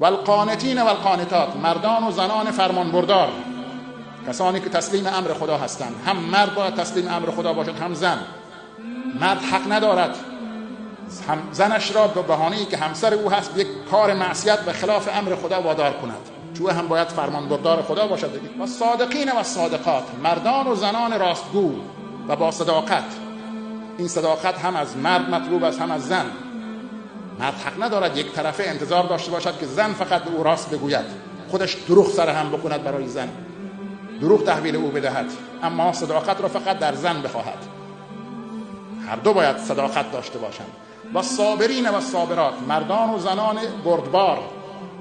و القانتین و القانتات، مردان و زنان فرمانبردار، کسانی که تسلیم امر خدا هستند. هم مرد باید تسلیم امر خدا باشد، هم زن. مرد حق ندارد هم زنش را به بهانه‌ای که همسر او هست یک کار معصیت و خلاف امر خدا وادار کند، چون هم باید فرمانبردار خدا باشد. و صادقین و صادقات، مردان و زنان راستگو و با صداقت. این صداقت هم از مرد مطلوب است هم از زن. مرد حق ندارد یک طرفه انتظار داشته باشد که زن فقط به او راست بگوید، خودش دروغ سر هم بکند برای زن، دروغ تحویل او بدهد، اما صداقت را فقط در زن بخواهد. هر دو باید صداقت داشته باشند. و صابرین و صابرات، مردان و زنان بردبار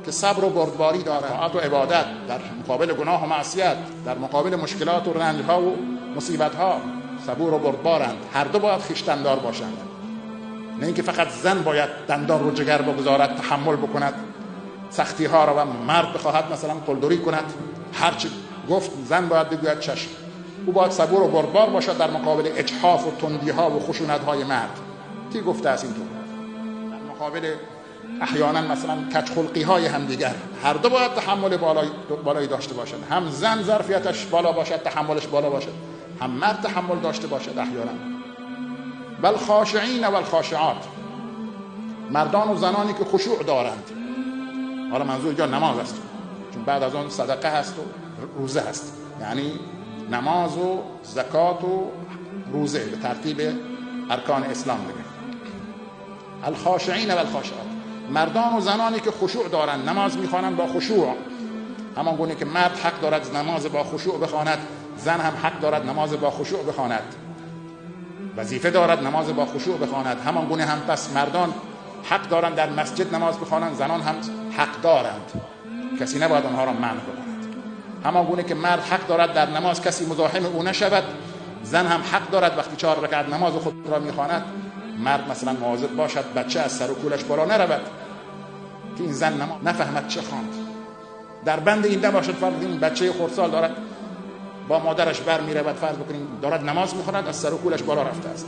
که صبر و بردباری دارند، طاعت و عبادت در مقابل گناه و معصیت، در مقابل مشکلات و رنج‌ها و مصیبت‌ها صبور و بردبارند. هر دو باید خویشتن‌دار باشند، نه اینکه فقط زن باید دندان رو جگر بگذارد، تحمل بکند سختی‌ها را و مرد بخواهد مثلا قلدری کند، هر چی گفت زن باید بگوید چشم. او باید صبور و بردبار باشد در مقابل اجحاف و تندی‌ها و خشونت‌های مرد. کی گفته است اینطور؟ در مقابل احیانا مثلا کج‌خلقی‌های همدیگر. هر دو باید تحمل بالایی داشته باشند. هم زن ظرفیتش بالا باشد، تحملش بالا باشد، هم مرد تحمل داشته باشد احیانا. بل خاشعین و الخاشعات، مردان و زنانی که خشوع دارند. حالا منظور اینجا نماز است، چون بعد از اون صدقه هست و روزه هست، یعنی نماز و زکات و روزه به ترتیب ارکان اسلام دیگه. الخاشعین و الخاشعات، مردان و زنانی که خشوع دارند، نماز میخوانند با خشوع. همان گونه که مرد حق دارد نماز با خشوع بخواند، زن هم حق دارد نماز با خشوع بخواند، وظیفه دارد نماز با خشوع بخواند. همان گونه هم پس مردان حق دارند در مسجد نماز بخوانند، زنان هم حق دارند، کسی نباید آنها را منع بکند. همان گونه که مرد حق دارد در نماز کسی مزاحم او نشود، زن هم حق دارد وقتی 4 رکعت نماز خود را میخواند مرد مثلا مواظب باشد بچه از سر و کولش بالا نرود که این زن نفهمد چه خواند. در بند این نباشد فرض این بچه خردسال دارد با مادرش بر میرود، فرض بکنیم دارد نماز میخواند از سر و کولش بالا رفته است.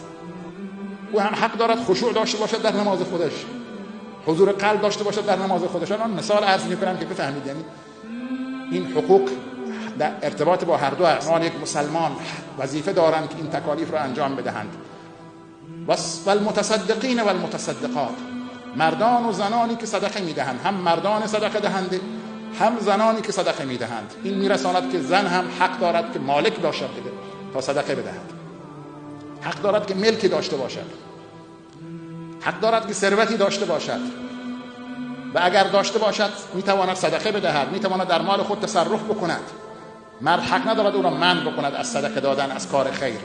او هم حق دارد خشوع داشته باشد در نماز خودش، حضور قلب داشته باشد در نماز خودش. الان مثال عرض میکنم که بفهمید، یعنی این حقوق در ارتباط با هر دو است. یک مسلمان وظیفه دارند که این تکالیف را انجام بدهند. و المتصدقین و المتصدقات، مردان و زنانی که صدقه میدهند، هم مردان صدقه دهنده هم زنانی که صدقه میدهند. این میرساند که زن هم حق دارد که مالک باشد دیگه تا صدقه بدهد، حق دارد که ملکی داشته باشد، حق دارد که ثروتی داشته باشد و اگر داشته باشد میتواند صدقه بدهد، میتواند در مال خود تصرف بکند. مرد حق ندارد او را منع بکند از صدقه دادن، از کار خیر.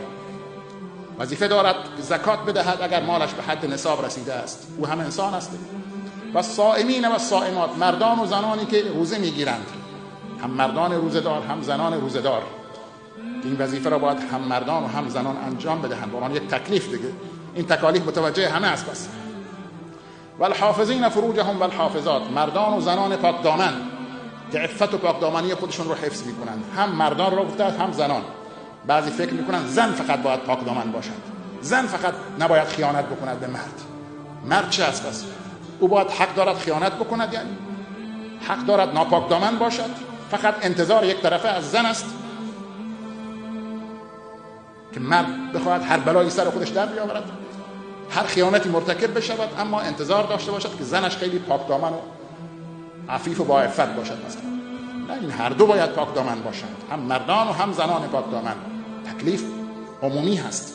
وظیفه دارد که زکات بدهد اگر مالش به حد نصاب رسیده است، او هم انسان است. و الصائمین و الصائمات، مردان و زنانی که روزه میگیرند، هم مردان روزه‌دار هم زنان روزه‌دار. این وظیفه را باید هم مردان و هم زنان انجام بدهند، برای یک تکلیف دیگه. این تکالیف متوجه همه است. بس و الحافظین فروجهم و الحافظات، مردان و زنان پاک دامن که عفت و پاک دامنی خودشون رو حفظ میکنند. هم مردان را گفته هم زنان. بعضی فکر میکنن زن فقط باید پاک دامن باشد، زن فقط نباید خیانت بکند به مرد. مرد چه است پس؟ او باید حق دارد خیانت بکند، یعنی حق دارد ناپاک دامن باشد، فقط انتظار یک طرفه از زن است که مرد بخواهد هر بلایی سر خودش در بیاورد، هر خیانتی مرتکب بشود، اما انتظار داشته باشد که زنش خیلی پاک دامن و عفیف و با عفت باشد مثلا. نه، این هر دو باید پاک دامن باشند، هم مردان و هم زنان پاک دامن. تکلیف عمومی هست.